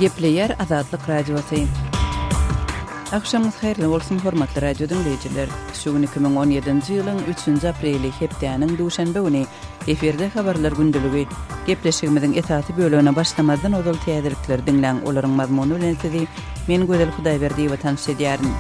Gepleyer Azadlyk Radiosu. Akşamınız hayırlı olsun hormatly radio dinleyijiler. Şu gün 2017-nji ýylyň 3-nji apreli hepdeniň duşanbe güni eferde habarlar gündüligi. Gepleşigimiziň esasy bölügine başlamadan odal täzelikler dinleň, olaryň mazmuny bilen sizi men Gözel Hudaýberdi we tanış edýärin.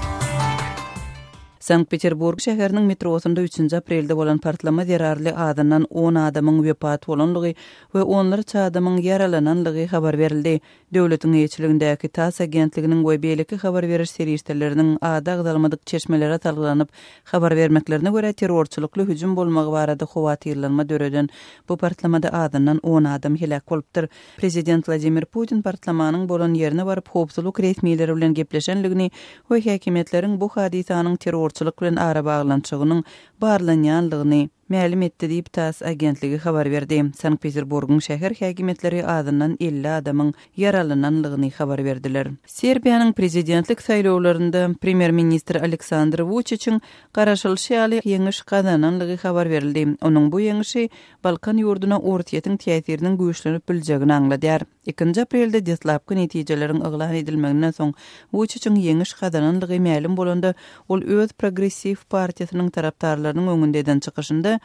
Sankt-Peterburg şäheriniň metrosunda 3-nji aprelde bolan partlama zerarly adamdan 10 adamyň wepat bolanlygy we onlar çadamyň yaralananlygy habar berildi. Döwletiň ýeçiligindäki TASS agentliginiň we beýleki habar beriş serýişleriniň ada agdalmadyk çeşmelere talgylanyp habar bermeklerine görä terrorçulukly hüjüm bolmagy barada howatyrlanma döreden bu partlamada adamdan 10 adam helak bolupdyr. Prezident Vladimir Putin partlamanyň bolan ýerine baryp howpsuzlyk resmiýetleri bilen gepleşenligini we häkimetleriň bu hadisanyň terrorçuluk bilen ara baglançygynyň barlanýanlygyny ma'lum etdi diýip TASS agentligi habar berdi. Sankt-Peterburgyň şäher häkimetleri adından 50 adamyň yaralananlygyny habar berdiler. Serbiýanyň prezidentlik saýlawlarynda premier ministr Aleksandr Vučićiň garaşylşy ýeňiş kazananlygy habar berildi. Onuň bu ýeňişi Balkan ýurduna ortiýetiň täsiriniň güýçlenip biljegini aňladýar. 2 aprelde deslapky netijeleriň eglan edilmeginden soň Vučićiň ýeňiş kazananlygy ma'lum bolanda ol öz progressiv partiýasynyň tarapdarlarynyň öňünden çykyşynda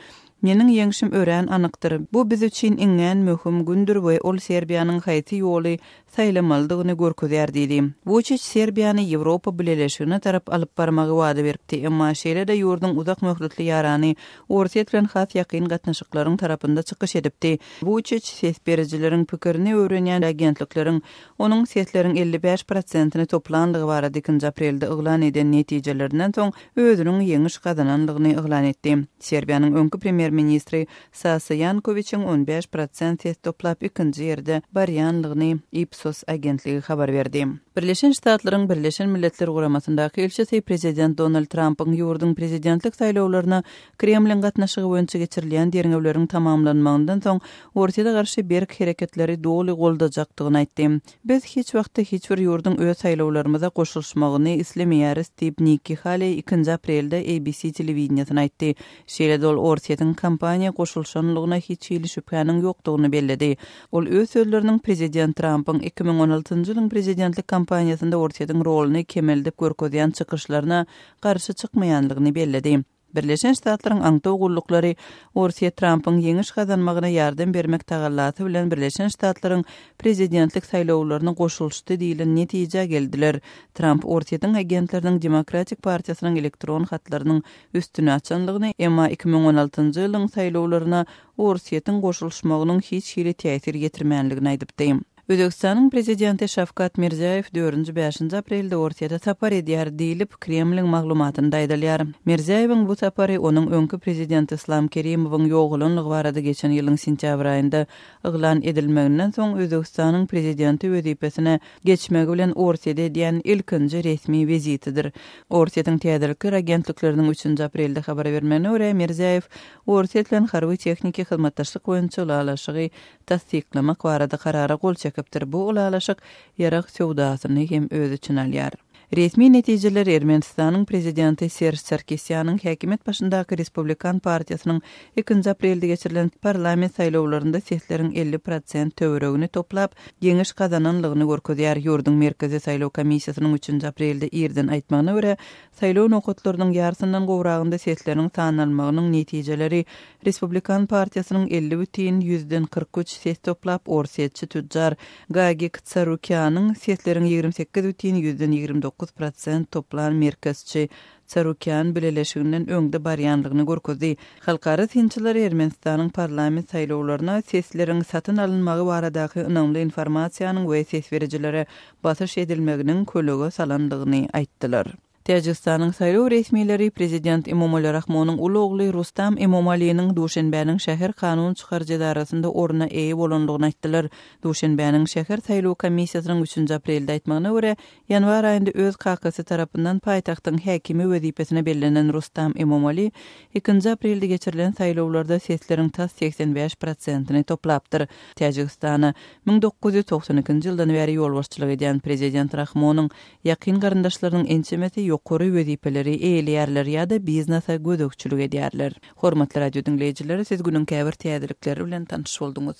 "Meniň ýeňişim ören anykdyr. Bu biz üçin iňen möhüm gündür we ol Serbiýanyň haýty ýoly saýlamaldygyny görkezýär" diýdi. Vučić Serbiýany Ýewropa Birleşigine tarap alyp barmagy wada beripdi, emma şeýle-de ýurdun uzak möhletli ýarany ortiýet bilen has ýakyn gatnaşyklaryň tarapynda çykyş edipdi. Vučić ses berijileriň pikirini öwrenýän agentlikleriň onuň sesleriň 55%-ni toplanlygy barada 2 aprelde eglan eden netijelerinden soň özüniň ýeňiş kazananlygyny eglan etdi. Serbiýanyň öňkü premier ministri Sasa Jankovićiň 15% ses toplap 2-nji ýerde barýanlygyny Ipsos agentligi habar berdi. Birleşen Ştatlaryň Birleşen Milletler Guramasyndaky elçisi prezident Donald Trump'yň ýurdun prezidentlik saýlawlaryna Kremlin gatnaşygy boýunça geçirilýän derňewleriň tamamlanmagyndan soň ortada garşy berk hereketleri doly goldajakdygyny aýtdy. Biz hiç wagtda hiç bir ýurdun öz saýlawlarymyza goşulmagyny islemýäris diýip Nikki Haley 2 aprelde ABC telewizionyna aýtdy. Şeýle dol ortiýetiň kampaniýa goşulşanlygyna hiç ýyly şüphäniň ýokdugyny bellidi. Ol öz sözleriniň prezident Trump'yň 2016-njy ýylyň prezidentlik kampaniýasynda ortiýetiň roluny kemeldip görkezýän çykyşlaryna garşy çykmaýanlygyny bellidi. Birleşen Ştatlaryň aňtaw gullukları ortiýet Trump'yň ýeňiş kazanmagyna ýardam bermek tagallasy bilen Birleşen Ştatlaryň prezidentlik saýlawlaryna goşulşdy diýilen netije geldiler. Trump ortiýetiň agentleriniň Demokratik partiýasynyň elektron hatlarynyň üstüne açanlygyny, emma 2016-njy ýylyň saýlawlaryna ortiýetiň goşulşmagynyň hiç ýyly täsir getirmänligini aýdypdy. Özbekistanyň prezidenti Şavkat Mirziýew 4-5 aprelde ortiýada tapar edýär diýilip Kremlin maglumatynda aýdylýar. Mirziýewiň bu tapary onuň öňkü prezidenti Islom Kerimowyň ýoğulanlygy barada geçen ýylyň sentýabr aýynda eglan edilmeginden soň Özbekistanyň prezidenti wezipesine geçmegi bilen ortiýada edýän ilkinji resmi vizitidir. Ortiýetiň täzelikler agentlikleriniň 3 aprelde habar bermegine görä Mirziýew ortiýet bilen harby техники hyzmatdaşlyk boýunça ulalaşygy tasdiklamak barada karara gol çekipdir. Bu ulalaşyk ýarak sowdasyny hem öz üçin alýar. Resmi netijeler Ermenistanyň prezidenti Serj Sarkisyanyň häkimet başyndaky Respublikan partiýasynyň 2 aprelde geçirilen parlament saýlawlarynda sesleriň 50% töweregini toplap ýeňiş kazananlygyny görkezýär. Ýurdun merkezi saýlaw komissiýasynyň 3 aprelde ýerden aýtmagyna görä, saýlaw nokatlarynyň ýarysyndan gowragynda sesleriň tanalmagynyň netijeleri Respublikan partiýasynyň 50,43 ses toplap orsiýetçi tujjar Gagik Tsarukýanyň sesleriň 28,29% toplan merkezçi Tsarukyan Birleşiginden öňde barýanlygyny görkezdi. Halkara tinçiler Ermenistanyň parlament saýlawlaryna sesleriň satyn alynmagy baradaky önemli informasiýanyň we ses berijilere basyş edilmeginiň kölege salandygyny aýtdylar. Täjikistanyň saýlaw resmiýetleri prezident Emomali Rahmonyň uly ogly Rustam Emomaliýyň Duşanbäniň şäher kanun çykarjy arasynda orna eýe bolanlygyny aýtdylar. Duşanbäniň şäher saýlaw komissiýasynyň 3 aprelde aýtmagyna görä, ýanwar aýynda öz kakasy tarapyndan paýtagtyň häkimi wezipesine bellenen Rustam Emomali 2 aprelde geçirilen saýlawlarda sesleriň tas 85%-ni toplapdyr. Täjikistana 1992-nji ýyldan beri ýolbaşçylyk edýän prezident Rahmonyň ýakyn garyndaşlarynyň ençemeti ýokary wezipeleri eýleýärler ýa-da biznesa gödökçülük edýärler. Hormatly radio dinleýijileri, siz günüň käbir täzelikleri bilen tanış bolduňyz.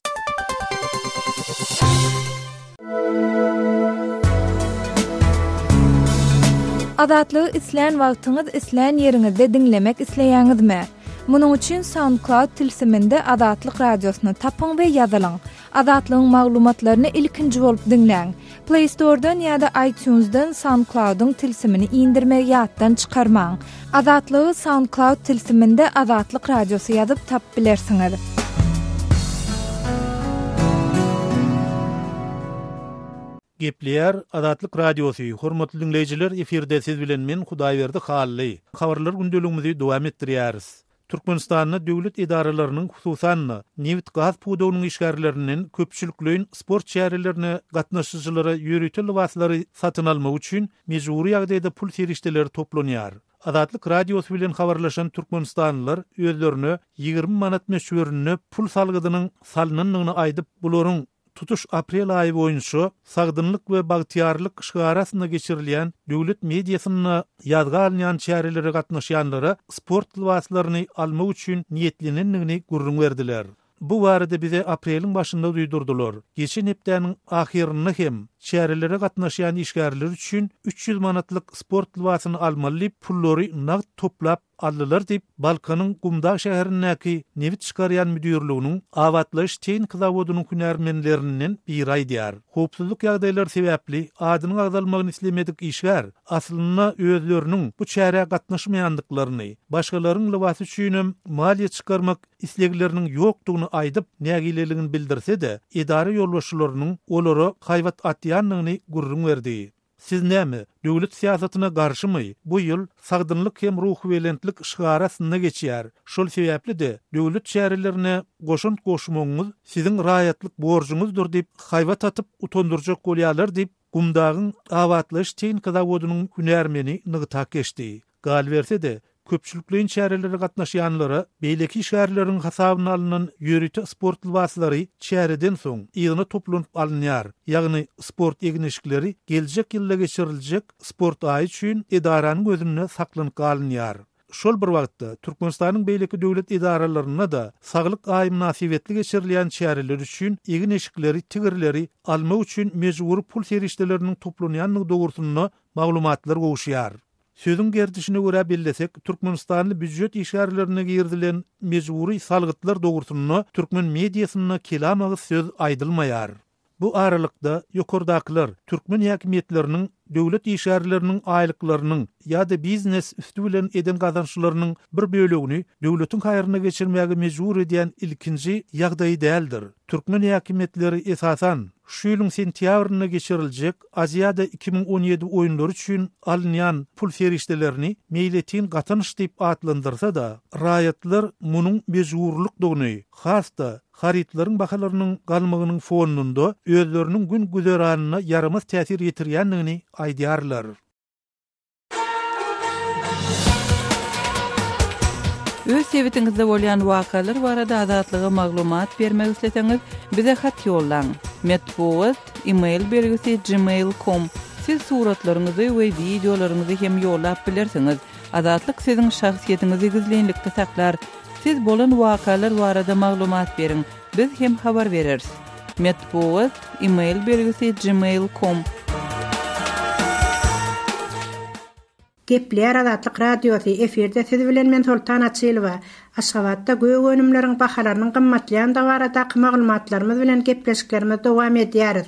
Adatlygy isleýän wagtyňyz isleýän ýeriňizde dinlemek isleýäňizmi? Munuň üçin SoundCloud tilsiminde Adatlyk radiosyny tapyň we ýazylyň. Adatlygyň maglumatlaryny ilkinji bolup dinleň. Play Store'dan ýa-da iTunes'dan SoundCloud'un tilsimini indirme ýatdan çykarmaň. Adatlygy SoundCloud tilsiminde Adatlyk radiosy ýazyp tap bilersiňiz. Gepler Adatlyk radiosu. Hormatly dinleyijiler, eferde siz bilen men Hudaýberdi Hally. Habarlar gündeligimizi dowam etdirýäris. Türkmenistanyň döwlet idaralarynyň hususan neft gaz pudowynyň işgärlerinin köpçülikliň sport şäherlerini gatnaşyjylara ýöretil waslary satyn almak üçin mejburi ýagdaýda pul serişdeleri toplanýar. Adatlyk radiosu bilen habarlaşan türkmenistanlylar özlerini 20 manat meşgörünü pul salgydynyň salynanlygyny aýdyp bularyň tutuş aprel aýy boýunça sagdynlyk we bagtyarlyk işgary arasynda geçirilýän döwlet mediasyny ýadga alynýan şäherlere gatnaşýanlara sport waslaryny almak üçin niýetlenenligini gurrun berdiler. Bu barada bize apreliň başynda duýdurdylar. Geçen hepdeniň ahyrynda hem şäherlere gatnaşýan işgärler üçin 300 manatlyk sport wasyny almaly pullary nagd toplap aldylar diýip Balkanyň Gumdag şäherindäki newit çykarýan müdürlüğiniň awatlaş teknik zawodynyň hünärmenlerinden biri aýdýar. Howpsuzlyk ýagdaýlary sebäpli adynyň agdalmagyny islemedik işgär aslyna özleriniň bu şähere gatnaşmaýandyklaryny, başgalaryň lewasy üçin maliýe çykarmak islegleriniň ýokdugyny aýdyp nägileligini bildirse-de, idare ýolbaşçylarynyň olary haýwat atýanlygyny gurrun berdi. Siz näme? Döwlet siýasatyna garşymy? Bu ýyl sagdynlyk hem ruh welentlik işgary arasynda geçýär. Şol sebäpli-de döwlet şäherlerine goşun goşmagyňyz siziň raýatlyk borjuňyzdyr diýip haýwat atyp utandyrjak bolýarlar diýip Gumdagyň awatlaş teknik zawodynyň hünärmeni nygtak geçdi. Gal berse-de köpçülikliň şäherlere gatnaşýanlara beýleki şäherleriň hasabyna alynan ýörüti sport waslary şäherden soň ýygyna toplanyp alynýar. Ýagny sport egneşikleri geljek ýylda geçiriljek sport aýy üçin idaranyň gözünde saklanyp galynýar. Şol bir wagtda Türkmenistanyň beýleki döwlet idaralaryna da saglyk aýy münasibetli geçirilýän şäherler üçin egneşikleri, tigirleri almak üçin mejburi pul serişdeleriniň toplanýanlygy dogrusyna maglumatlar gowşýar. Sözün gerdişine göre billesek, Türkmenistanlı büdjet işgärlerine girdilen mecburi salgytlar dogrusyna Türkmen mediasyna kelamagy söz aýdylmaýar. Bu aralykda ýokardakylar Türkmen häkimetleriniň döwlet işgärleriniň aýlyklarynyň ýa-da biznes üstü bilen eden gazançlarynyň bir bölegini döwletiň haýryna geçirmäge mejbur edýän ilkinji ýagdaý däldir. Türkmen häkimetleri esasan şu ýylyň sentýabryna geçiriljek Aziýada 2017 oýunlary üçin alynýan pul serişdelerini meýletin gatanyş diýip atlandyrsa da, raýatlar munyň mejburlukdygyny, hasda haritlaryň bahalarynyň galmagynyň fonunda özleriniň gün güzeranyna yaramaz täsir ýetirýänligini aýdýarlar. Öz sevitingizde bolýan wakalar barada adatlyga maglumat bermek isleseňiz, bize hat ýollaň. Metbuat email belgisi gmail.com. Siz suratlaryňyzy we videolaryňyzy hem ýollap bilersiňiz. Adatlyk siziň şahsiýetiňizi gizlenlikde saklar. Siz bolan wakalar barada maglumat beriň. Biz hem habar bereriz. Metbuat email belgisi gmail.com. Gepler Adatlyk radiosu eferde siz bilen men Sultan Açylywa Aşgabatda göýük önümleriň bahalarynyň gymmatlaýan da barada maglumatlarymyz bilen gepleşiklerimiz dowam edýäris.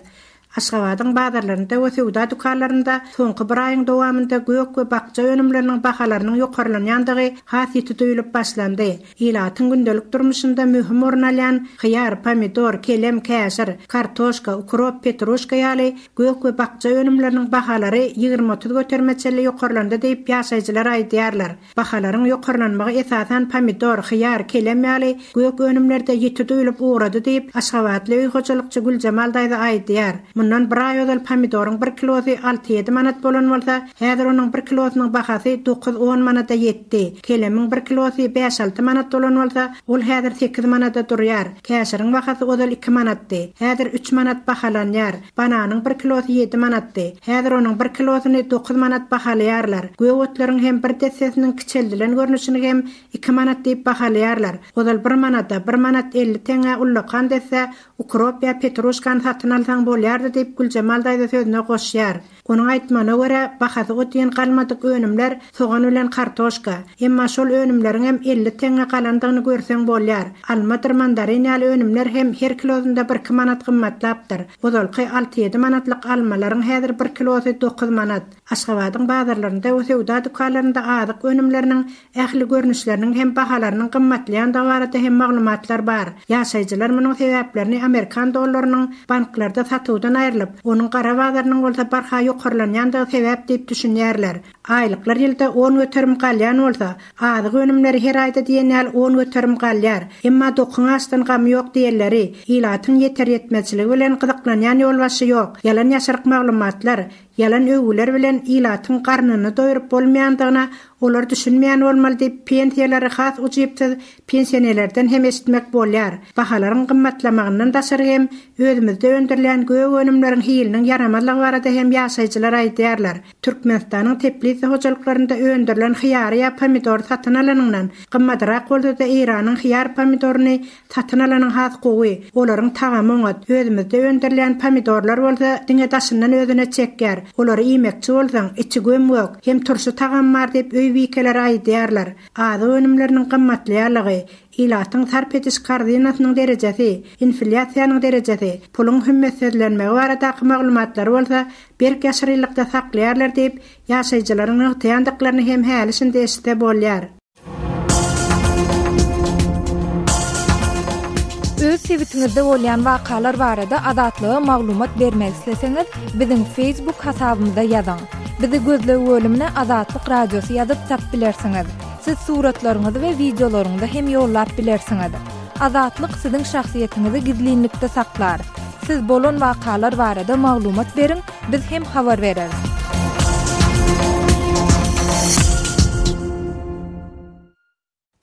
Aşgabatyň bazarlarynda we sowda dukanlarynda soňky bir aýyň dowamynda göýük we bakça önümleriniň bahalarynyň ýokarlanýandygy hasyýeti duýulyp başlandy. Ilatyň gündelik durmuşynda möhüm orun alýan hyýar, pomidor, kelem, käşir, kartoşka, ukrop, petruşka ýaly göýük we bakça önümleriniň bahalary 20-30 götermeçeli ýokarlandy diýip ýaşaýjylar aýdýarlar. Bahalaryň ýokarlanmagy esasan pomidor, hyýar, kelem ýaly göýük önümlerde ýeti duýulyp uğrady diýip Aşgabatly hojalykçy Güljemal daýda aýdýar. Mundan bir ay ödel pomidoryň 1 kilosy 6-7 manat bolan bolsa, häzir onuň 1 kilosynyň bahasy 9-10 manata ýetdi. Kelemiň 1 kilosy 5-6 manat bolan bolsa, ol häzir 8 manata durýar. Käşiriň bahasy ödel 2 manatdy. Häzir 3 manat bahalanýar. Bananyň 1 kilosy 7 manatdy. Häzir onuň 1 kilosyny 9 manat bahalýarlar. Göwötleriň hem bir dessesiniň kiçeldilen görnüşini hem 2 manat diýip bahalýarlar. Ödel 1 manata 1 manat 50 teňe ullakan desse, ukrop ýa petruşkan satyn alsaň bolýar diýip Güljemal daýda sözüne goşýar. Onun aýtmana görä bahasy ötýän galmadyk önümler soğan bilen kartoşka. Emma şol önümleriň hem 50 teňe galandygyny görseň bolýar. Alma mandarin ýaly önümler hem her kilosunda 1 manat gymmatlapdyr. Bozolky 6-7 manatlyk almalaryň häzir 1 kilosy 9 manat. Aşgabatyň bazarlarynda we sewda dukanlarynda azyk önümleriniň ähli görnüşleriniň hem bahalarynyň gymmatlaýan da barada hem maglumatlar bar. Ýaşaýjylar munyň sebäplerini Amerikan dollarynyň banklarda satywdan aýrylyp, onuň gara bazarynyň bolsa barha ýokarlanýandygy sebäp diýip düşünýärler. Aýlyklar ýylda 10 göterim galýan bolsa, azyk önümleri her aýda diýenýär 10 göterim galýar. Emma dokun astan gamy ýok diýerleri, ilatyň ýeter ýetmezligi bilen gyzyklanýan ýolbaşy ýok. Yalan ýaşaryk maglumatlar, yalan öwgüler bilen ilatyň garnyny doýurup bolmaýandygyna olar düşünmeýän bolmaly diýip pensiýalary has uçypdy, pensionerlerden hem esitmek bolýar. Bahalaryň gymmatlamagyndan daşary hem özümizde öndürilen göw önümleriň hiliniň yaramazlygy barada hem ýaşaýjylar aýdýarlar. Türkmenistanyň Teplitsi hojalyklarynda öndürilen hyýar ýa pomidor satyn alanyňdan gymmatyrak bolsa-da Iranyň hyýar pomidoryny satyn alanyň has gowy, olaryň tagamy oňat. Özümizde öndürilen pomidorlar bolsa diňe daşyndan özüne çekýär. Olary ýemekçi bolsaň içi gömök hem turşy tagam bar diýip öý wikeler aýdýarlar. Azy önümleriniň gymmatlaýarlygy, ilatyň sarp etiş koordinasynyň derejesi, inflyasiýanyň derejesi, puluň hümmetlenmegi barada maglumatlar bolsa berk ýaşarylykda saklaýarlar diýip ýaşaýjylaryň ýaňdyklaryny hem hälisinde esde bolýar. Öz sewitingizde bolýan wakalar barada adatlyga maglumat bermek isleseňiz, biziň Facebook hasabymyza ýazyň. Bizi gözlegi bölümine Azatlyk Radiosu ýazyp tap bilersiňiz. Siz suratlaryňyzy we videolaryňyzy hem ýollap bilersiňiz. Azatlyk siziň şahsiýetiniňizi gizlinlikde saklar. Siz bolan wakalar barada maglumat beriň, biz hem habar bereriz.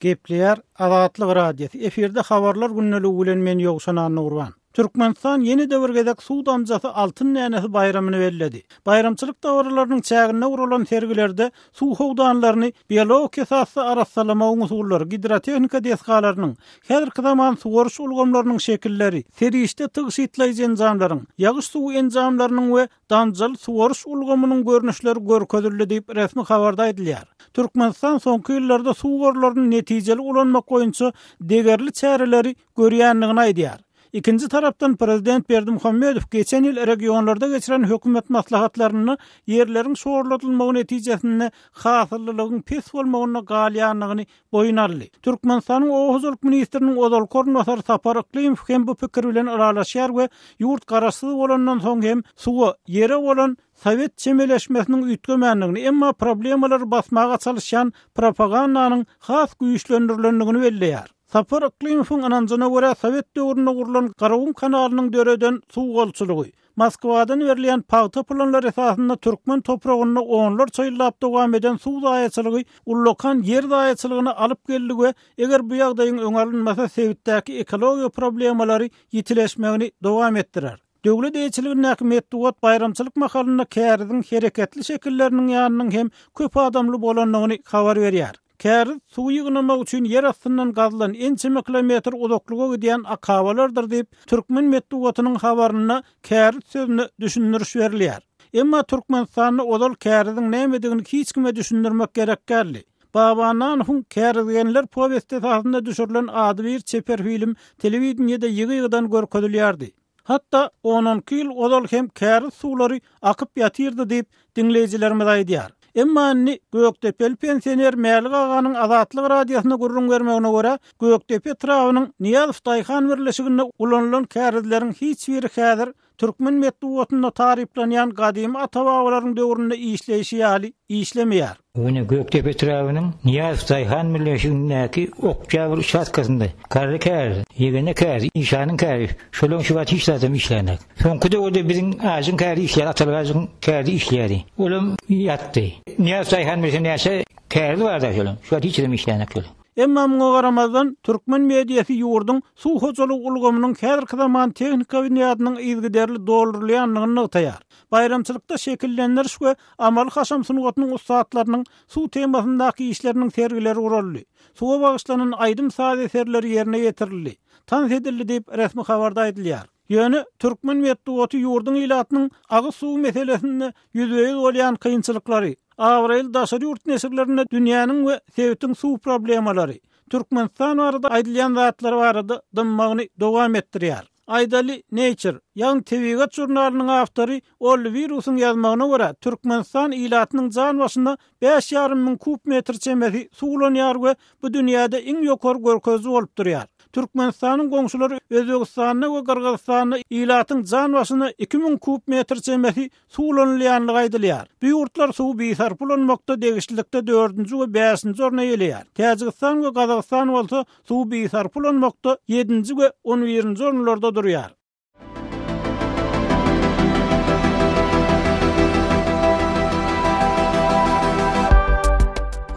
Gepleýär Azatlyk Radiosu. Eferde habarlar günneligi bilen men Ýogşan Nurwan. Türkmenistan yeni döwürgedek suw damjasy altyn näňesi bayramyny belledi. Bayramçylyk dowrlarynyň çägine urulan sergilerde suw howdanlaryny biologik esasy arassalama usullary, gidrotehnika deskalarynyň, häzirki zaman suwaryş ulgamlarynyň şekilleri, serişde tygyş itleýän enjamlaryň, ýagyş suw enjamlarynyň we damjaly suwaryş ulgamynyň görnüşleri görkezildi diýip resmi habarda aýdylýar. Türkmenistan soňky ýyllarda suw gorlarynyň netijeli ulanmak boýunça degerli çäreleri görýänligini aýdýar. İkinci tarapdan Prezident Berdimuhammedow geçen ýyl regionlarda geçiren hökümet maslahatlaryny ýerleriň şoğurlatylmagy netijesinde hasyllygyň pes bolmagyna galýanlygyny boyun aldy. Türkmenistanyň Owuzlyk ministriniň Odal Kornwasar Sapar Yklymow hem bu pikir bilen aralaşýar we ýurt garaşy bolandan soň hem suwa ýere bolan Sovet çemeleşmesiniň üýtgemänligini, emma problemler basmaga çalışan propagandanyň has güýçlendirilýändigini belleýär. Sapar Yklymowyň ananjyna görä Sovet döwründe gurulan Garawun kanalynyň döreden suw golçylygy, Moskwadan berilýän paýta planlar esasynda türkmen topragyny onlar çaýlap dowam eden suw daýaçylygy ullokan yer daýaçylygyny alyp geldi we eger bu ýagdaýyň öňarlynmasa Sewitdäki ekologiýa problemalary ýitileşmegini dowam etdirer. Döwlet eýçiliginiň Metduat bayramçylyk makalyna käriziň hereketli şekilleriniň ýanynyň hem köp adamly bolanlygyny habar berýär. Käriz suw ýygnamak üçin yer astyndan gazylan ençe kilometr uzaklyga gidýän akawalardyr diýip Türkmen Metduatynyň habaryna käriz sözüne düşündiriş berilýär. Emma Türkmenistanyň odal käriziň nämedigini hiç kime düşündirmek gerek geldi. Babanaňyň kärizgenler powesti esasynda düşürilen ady bir çeper film telewizionyada ýygy-ýygydan görkezilýärdi. Hatta 10 ýyl odal hem käriz suwlary akyp ýatyrdy diýip dinleýijilerimiz aýdýar. Emma Göktepe pensioner Mälik aganyň Azatlyk Radiosyna gurrun bermegine görä Göktepe trawynyň Niýazow Taýhan birleşiginde ulanılan kärizleriň hiç biri häzir Türkmen Metduatyna tariplanýan gadymy ata-babalaryň döwründe işleýişi ýaly işlemeýär. Öňe Göktepe trawynyň Niýazow Taýhan birleşigindäki Oktyabr şatkasynda karry kär, ýegene kär, işanyň kär, şolaň şubat işlädem işlänek. Soňky döwürde biziň aýyň kär işler, atalarymyň kär işleri. Olam ýatdy. Niýazow Taýhan birleşiginde kär barda şolaň, şubat işlädem işlänek. Emma muňa garamazdan Türkmen mediýasy ýurdun suw hojalyk ulgamynyň häzirki zaman tehnika bünýadynyň ýygyderli doldurulýanlygyny ýatyar. Bayramçylykda şekillendiriş we amal haşam sunugatynyň ustatlarynyň suw temasyndaky işleriniň sergileri uruldy. Suwa bagyşlanan aýdym saz eserleri ýerine ýetirildi. Tanys edildi diýip resmi habarda aýdylýar. Ýöne türkmen medeniýeti ýurdun ilatynyň agy suw meselesinde ýüzbeýiz bolýan kynçylyklary, Avril daşary ýurt nesirlerinde dünýäniň we Sewitiň suw problemalary, Türkmenistan barada aýdylýan zatlar barada dymmagyny dowam etdirýär. Aydali Nature, Young Tebigat jurnalynyň awtory ol virusyň ýazmagyna görä, Türkmenistan ilatynyň jan başynda 5,5 min kub metr çemeri suwlanýar we bu dünýäde iň ýokary görkezli bolup durýar. Türkmenistanyň goňşulary Özbegistanyna we Kyrgyzstanyna ilatyň jan başyna 2000 kub metr çemeri suwlanylýanlygy aýdylýar. Bu ýurtlar suw beýsarp bolanmakda degişlikde 4-nji we 5-nji orna ýelýär. Täjikistan we Kazakystan bolsa suw beýsarp bolanmakda 7-nji we 11-nji ornlarda durýar.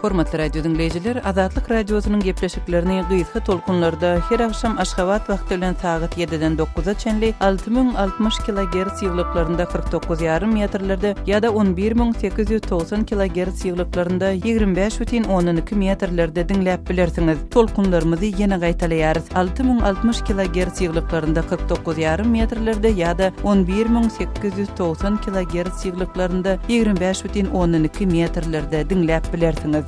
Hormatly radio dinleyijiler, Azatlyk radiosynyň gepleşiklerini gysga tolkunlarda her akşam Aşgabat wagty bilen saat 7-den 9-a çenli 6060 kHz ýyglyklarynda 49,5 metrlerde ýa-da 11890 kHz ýyglyklarynda 25,12 metrlerde dinläp bilersiňiz. Tolkunlarymyzy ýene gaýtalýarys. 6060 kHz ýyglyklarynda 49,5 metrlerde ýa-da 11890 kHz ýyglyklarynda 25,12 metrlerde dinläp bilersiňiz.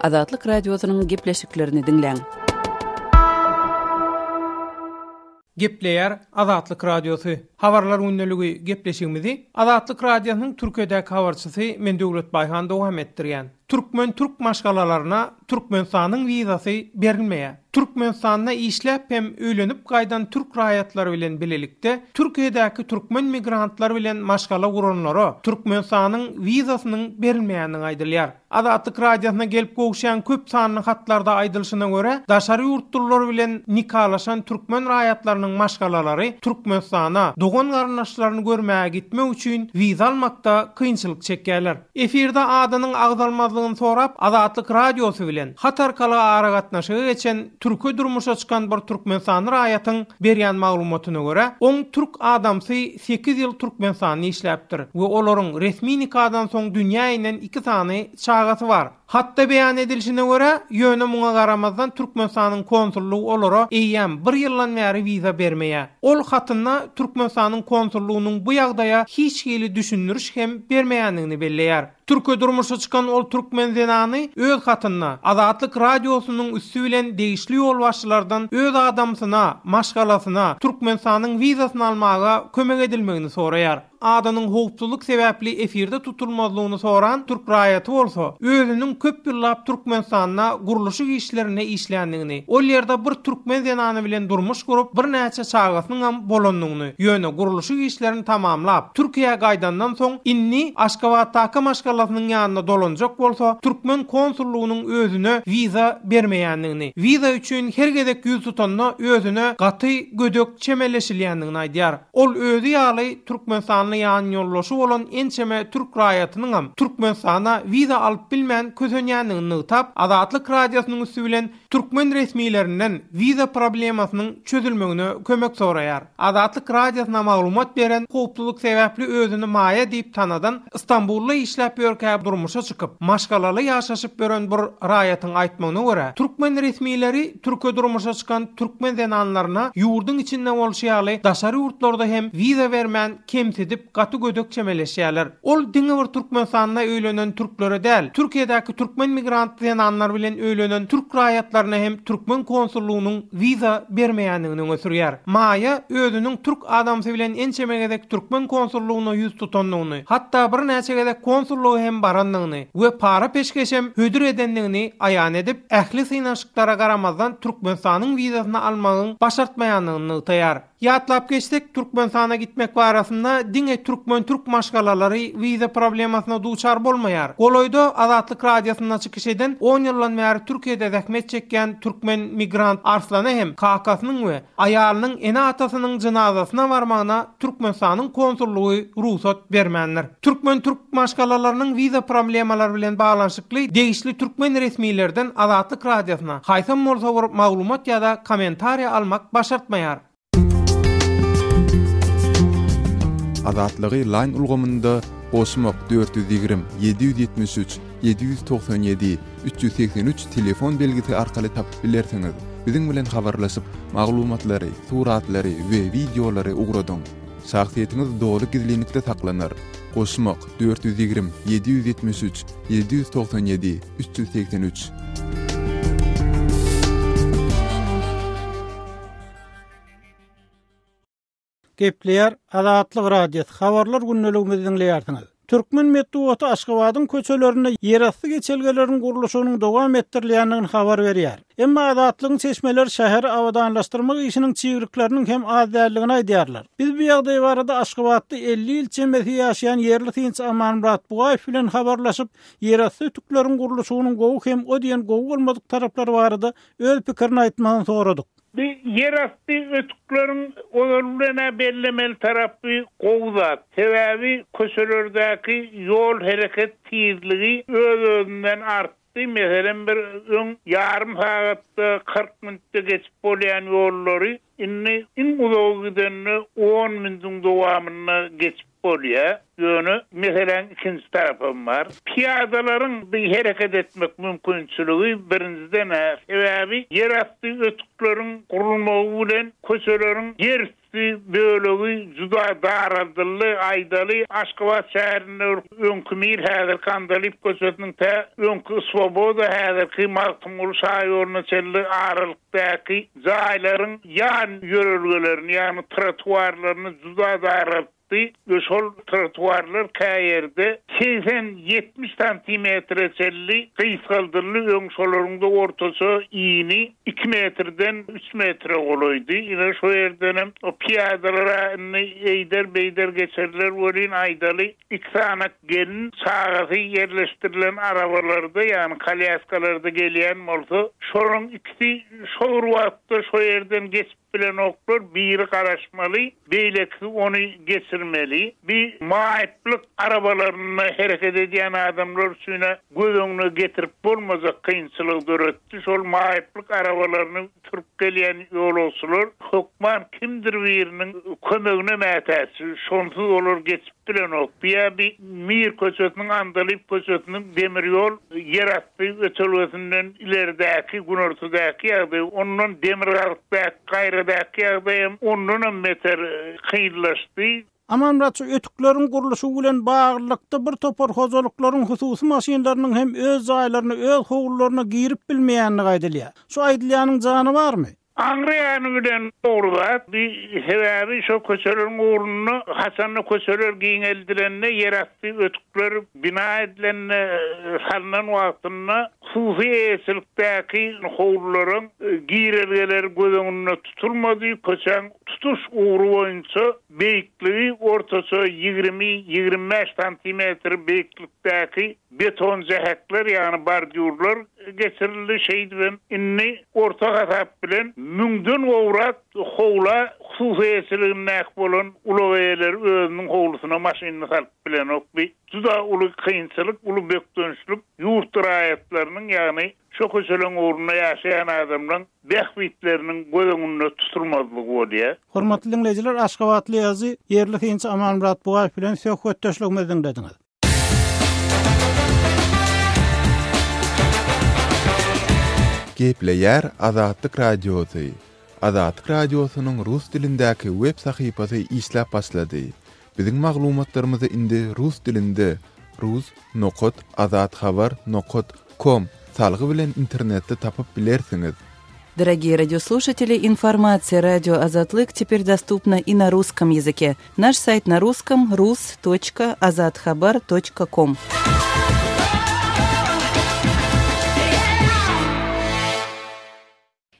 Azatlyk radiosynyň gepleşiklerini dinleň. Gepleýär Azatlyk radiosu. Habarlar günneligi gepleşigimizi Azatlyk radiosynyň Türkiýedäki habarçysy men Döwlet Baýhan dowam etdirýän. Türk maşgalalaryna Türkmenistanyň wizasy berilmeýär. Türkmenistanda işläp hem öýlenip gaýdan türk raýatlary bilen bilelikde Türkiýedäki türkmen migrantlar bilen maşgala guranlara Türkmenistanyň wizasynyň berilmeýänini aýdylýar. Azatlyk radiosyna gelip gowşan köp sanly hatlarda aýdylyşyna görä, daşary ýurtlar bilen nikalaşan türkmen raýatlarynyň maşgalalary Türkmenistana dogan garnaşlaryny görmäge gitmek üçin wiza almakda kynçylyk çekýärler. Efirde adynyň agdalmazlygyny sorap Azatlyk radiosy bilen hatarkaly ara gatnaşyga geçen Türkiýe durmuşa çykan bir Türkmenistan raýatyň berýän maglumatyna görä, on türk adamsy 8 ýyl Türkmenistanda işläpdir we olaryň resmi nikadan soň dünýä inen 2 sany çagasy bar. Hatta beýan edilişine görä, ýöne muňa garamazdan Türkmenistanyň konsullugy olara eýýän 1 ýyldan bäri wiza bermeýär. Ol hatynda Türkmenistanyň konsullugynyň bu ýagdaýa hiç geli düşündürüş hem bermeýänligini belleýär. Türkiýe durmuşa çykan ol türkmen zenany öz hatynda Azatlyk radiosynyň üstü bilen degişli ýol başçylardan öz adamsyna, maşgalasyna Türkmenistanyň wizasyny almaga kömek edilmegini soraýar. Adanyň howpsuzlyk sebäpli efirde tutulmazlygyny soran türk raýaty bolsa, özüniň köp ýyllap Türkmenistanda guruluşy işlerine işländigini, ol ýerde bir türkmen zenany bilen durmuş gurup bir näçe çagasynyň ham bolandygyny, ýöne guruluşy işlerini tamamlap Türkiýe gaýdandan soň inni Aşgabatdaky maşgalasynyň ýanyna dolanjak bolsa, türkmen konsullugynyň özüne wiza bermeýändigini, wiza üçin her gedek ýüz tutanda özüne gaty gödök çemeleşilýändigini aýdýar. Ol özü ýaly Türkmenistanyň ýan ýollaşy bolan ençeme türk raýatynyň ham Türkmenistana wiza alyp bilmän kösenýändigini ýytap, Azatlyk radiosynyň üstü bilen türkmen resmiýetlerinden wiza problemasynyň çözülmegine kömek soraýar. Azatlyk radiosyna maglumat beren howpsuzlyk sebäpli özüni maýa diýip tanadan Istanbulda işläp ýörkä durmuşa çykyp, maşgalaly ýaşaşyp beren bir raýatyň aýtmagyna görä, türkmen resmiýetleri Türkiýe durmuşa çykan türkmen zenanlaryna ýurdun içinde bolşýaly daşary ýurtlarda hem wiza bermän kemsedip gaty gödök çemeleşýärler. Ol diňe bir Türkmenistanda öýlenen türklere däl, Türkiýedäki türkmen migrant zenanlar bilen öýlenen türk raýatlaryna hem türkmen konsullugynyň wiza bermeýändigini öňe Maýa özüniň türk adamsy bilen ençemegedek türkmen konsullugyna ýüz tutandygyny, hatda bir näçe gedek konsullugy hem barandygyny we para peşkeşem hödür edendigini aýan edip, ähli synaşyklara garamazdan Türkmenistanyň wizasyny almagyň başartmaýandygyny ýytaýar. Ýatlap geçsek, Türkmenistana gitmek barasynda diňe türk maşgalalary wiza problemasyna duçar bolmaýar. Goloýda Azatlyk radiosyna çykyş eden 10 ýyldan bäri Türkiýede zähmet çekýän türkmen migrant Arslana hem kakasynyň we aýalynyň ene atasynyň janazasyna barmagyna Türkmenistanyň konsullugy ruhsat bermänler. Türk maşgalalarynyň wiza problemalary bilen baglanyşykly degişli türkmen resmiýetlerden Azatlyk radiosyna haýsam bolsa bir maglumat ýa-da kommentariýa almak başartmaýar. Azatlygy line ulgamynda Osmok 420 773 797 383 telefon belgisi arkaly tapyp bilersiňiz. biziň bilen habarlaşyp maglumatlary, suratlary we videolary ugradyň. Şahsiýetiniz dogry gizlilikde saklanar. Goşmak 420 773 797 383. Gepleýär Azatlyk radiosu habarlar günnäligini dinleýärsiňiz. Türkmen medeniýeti Aşgabatyň köçelerine ýerasty geçelgelerin gurulşynyň dowam etdirilýändigini habar berýär. Emma Azatlygyň çeşmeler şäheri awadanlaşdyrmak işiniň çygyryklarının hem az däldigini aýdýarlar. Biz bu ýagdaý barada Aşgabatda 50 ýyl çemberli ýaşaýan yerli tinç Amanmurat Bugaýew bilen habarlaşyp, ýerasty tükleriň gurulşynyň gowy hem o diýen gowy bolmadyk taraplary barada öz pikirini aýtmagyny soradyk. Yerasty ötüklerin olarlarına bellemeli tarafı kovda. Sebebi köşelerdeki yol hareket tizligi öz-özünden arttı. Mesela bir yarım saatte 40 minütte geçip bolýan yolları in uzağa gidenini 10 minütün dowamyna geçip bolýar. Ýöne mesela ikinci tarafım var. Piyadaların bir hareket etmek mümkünçülüğü birinciden sebebi yerasty ötüklerin kurulmagy bilen köçelerin yersi bölegi juda daraldyly, aýdaly. Aşgabat şäherinde öňkümir häzir Kandalyp köçetiniň ta öňkü Swoboda häzirki Martymul şaýoruny çelli aralykdaky jaýlaryň ýan ýörelgelerini, ýani trotuarlaryny juda daraldy. Şol trotuarlar käýerde 80-70 santimetre çelli kıysgaldyly öňşolarynda ortasy iýini 2 metrden 3 metre goloýdy. Ýa şo ýerden o piyadalara eýder beýder geçerler bolýan aýdaly 2 sanak gelin sagasy ýerleşdirilen arabalarda ýani kalyaskalarda gelýän bolsa şonuň ikisi şol wagtda şo ýerden geçip bilen oklar biri garaşmaly, beýleki onu geçirmeli. Bir maýyplyk arabalarına hareket edýän adamlar üstüne gözüňe getirip bolmazak kynçylyk döretdi. Şol maýyplyk arabalaryny türüp gelýän ýolçular hukman kimdir biriniň kömegine mätäsi. Şonsuz olar geçip bilen oklar. Bir Mir köçetiniň Andalyp köçetiniň demir ýol yerasty ötülgesinden ileridäki günortadyky ýagdaý ondan demir gaýry ondan meter kıyırlaştı. Amanmurat ötüklerin guruluşy bilen baglykda bir topar hozalyklaryň hususy maşinalarynyň hem öz zaýlaryny, öz howlullaryna girip bilmeýänligi aýdylýar. Şu aýdylýanyň jany barmy? Angraýany bilen doğruda bir sebebi şu köçelerin uğrunu Hasanlı köçeler giňeldilenne yerasty ötükler bina edilenne salynan wagtynda hususy esillikdäki howlullaryň girelgeler gözüňe tutulmady. Köçeň tutuş uğru boýunça beýikligi ortasy 20-25 santimetr beýiklikdäki beton jehekler ýani bardurlar geçirildi şeýdin inni orta hasap bilen müňden gowrak howla hususy esillikdäki bolan ulaýlar özüniň howlusuna maşyny salyp bilen okby juda uly kynçylyk, uly bökdönçlük ýurt raýatlarynyň ýani şu köçelerin uğruna ýaşaýan adamlaryň behbitleriniň gözüňde tutulmadylygy bolýar. Hormatly dinleýijiler, Aşgabatly ýazy yerli hinçi Amanmurat Bugaýew bilen söhbetdeşligimizi dinlediňiz. Gepleýär Azatlyk radiosu. Azatlyk radiosynyň rus dilindäki web sahypasy işläp başlady. Biziň maglumatlarymyzy indi rus dilinde rus.azatxabar.com salgy bilen internetde tapyp bilersiňiz. Дорогие радиослушатели, информация «Радио Азатлык» теперь доступна и на русском языке. Наш сайт на русском rus.azatxabar.com.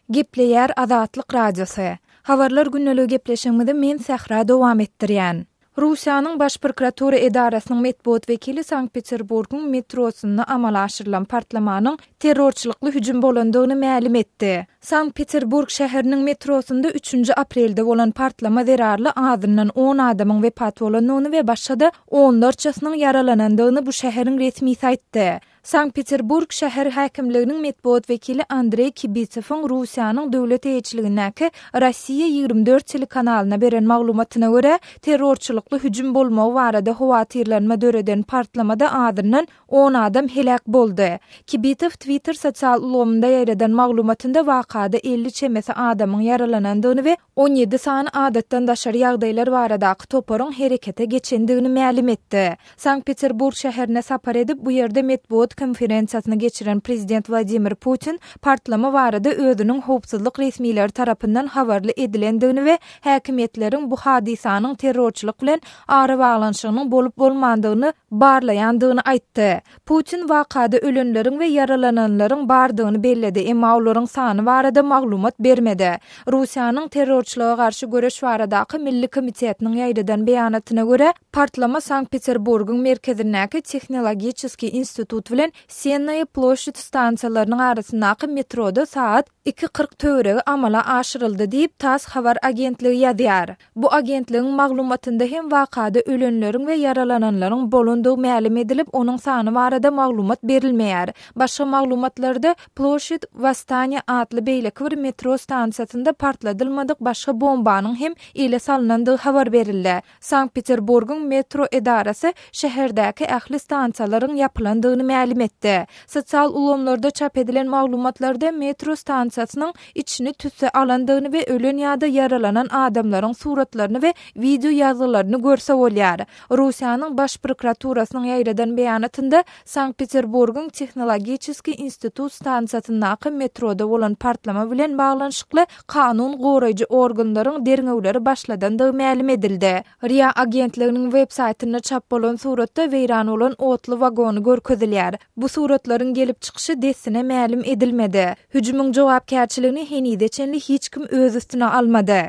Gepleýär Azatlyk radiosu. Habarlar günnäli gepleşigimizde men Sahra dowam etdirýän. Russiýanyň baş prokuratura edarasynyň medeniýet wekili Sankt-Peterburgyň metrosunda amala aşyrylan partlamanyň terrorçylykly hüjüm bolandygyny ma'lum etdi. Sankt-Peterburg şäheriniň metrosunda 3 aprelde bolan partlama zerarly azyndan 10 adamyň wepat bolanyny we başga da 14 ýaşynyň yaralanandygyny bu şäheriň resmi saýtdy. Sankt-Peterburg şäher häkimliginiň medbuat wekili Andrey Kibitsevň Russiýanyň döwlet eýetçiligindäki Rossiýa 24 telekanalyna beren maglumatyna görä, terrorçylykly hüjüm bolmagy barada howatyrlanma döreden partlamada adından 10 adam helak boldy. Kibitsev Twitter sosial ulgamynda ýaýradan maglumatynda wakada 50 çemesi adamyň yaralanandygyny we 17 sany adatdan daşary ýagdaýlar baradaky toparyň herekete geçendigini ma'lum etdi. Sankt-Peterburg şäherine sapar edip bu ýerde medbuat konferensiýasyny geçiren prezident Vladimir Putin partlama barada özüniň howpsuzlyk resmiýetleri tarapyndan habarly edilendigini we häkimetleriň bu hadisanyň terrorçylyk bilen ara baglanyşynyň bolup bolmandygyny barlaýandygyny aýtdy. Putin wakada ölenleriň we yaralananlaryň bardygyny bellidi, emma olaryň sany barada maglumat bermedi. Russiýanyň terrorçylyga garşy göreş baradaky Milli Komitetiniň ýaýradan beýanatyna görä, partlama Sankt-Peterburgyň merkezindäki Texnologiýeski institut bilen Sennaya ploşet stansiýalarynyň arasyndaky metroda saat 2:40 amala aşyryldy diýip TASS habar agentligi ýazýar. Bu agentligiň maglumatynda hem wakada ölenleriň we yaralananlaryň bolundygy ma'lum edilip, onuň sany barada maglumat berilmeýär. Başga maglumatlarda Ploşet Vastanya adly beýleki bir metro stansiýasynda partladylmadyk başga bombanyň hem ile salynandygy habar berildi. Sankt-Peterburgyň metro edarasy şäherdäki ähli stansiýalaryň ýapylandygyny ma'lum etdi. Sosial ulamlarda çap edilen maglumatlarda metro stansiýasynyň içini tütse alandygyny we ölen ýa-da yaralanan adamlaryň suratlaryny we video ýazylaryny görse bolýar. Russiýanyň baş prokuraturasynyň ýaýradan beýanatynda Sankt-Peterburgyň Texnologiýeski institut stansiýasyndaky metroda bolan partlama bilen baglanyşykly kanun goraýjy organlaryň derňewleri başladandygy ma'lum edildi. RIA agentliginiň web saýtyna çap bolan suratda weýran bolan otly wagony görkezilýär. Bu suratlaryň gelip çykyşy desine ma'lum edilmedi. Hüjümüň jogapkärçiligini henide çenli hiç kim öz üstüne almady.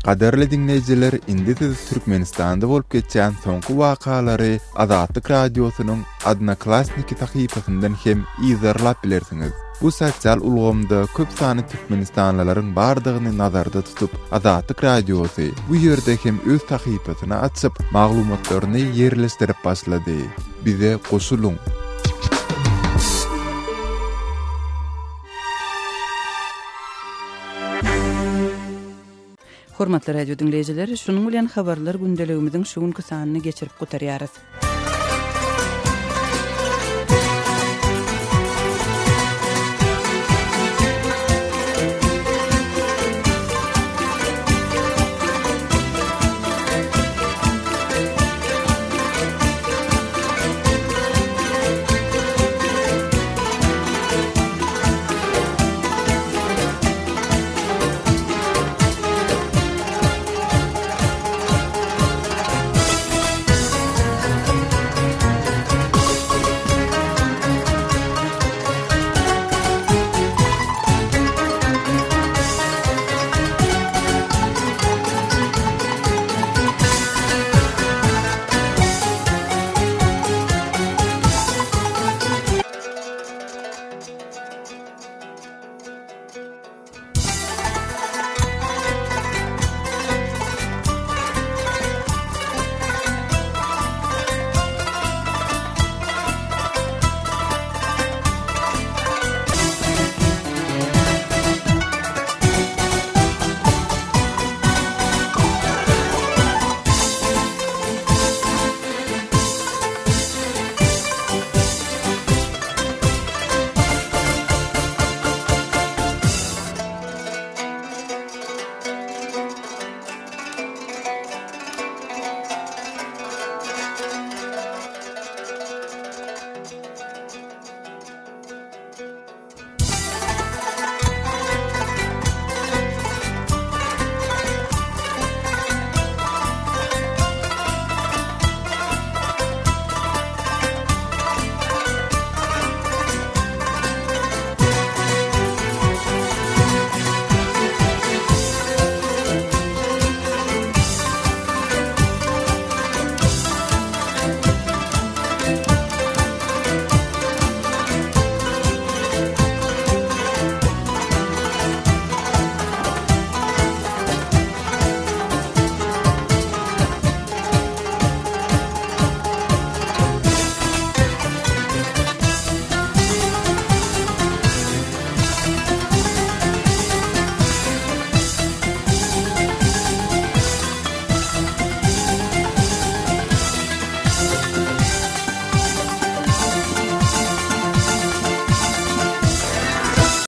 Qaderli dinleyijiler, indi siz Türkmenistanda bolup geçen soňky wakalary Azatlyk radiosynyň Adna Klasniki tahypasyndan hem izarlap bilersiňiz. Bu sosial ulgamda köp sany Türkmenistanlylaryň bardygyny nazarda tutup, Azatlyk radiosy bu ýerde hem öz tahypasyny açyp, maglumatlaryny ýerleşdirip başlady. Bize goşuluň. Hormatly radio dinleyijiler, şunuň bilen habarlar gündeligimiziň şu günkü sanyny geçirip gutarýarys.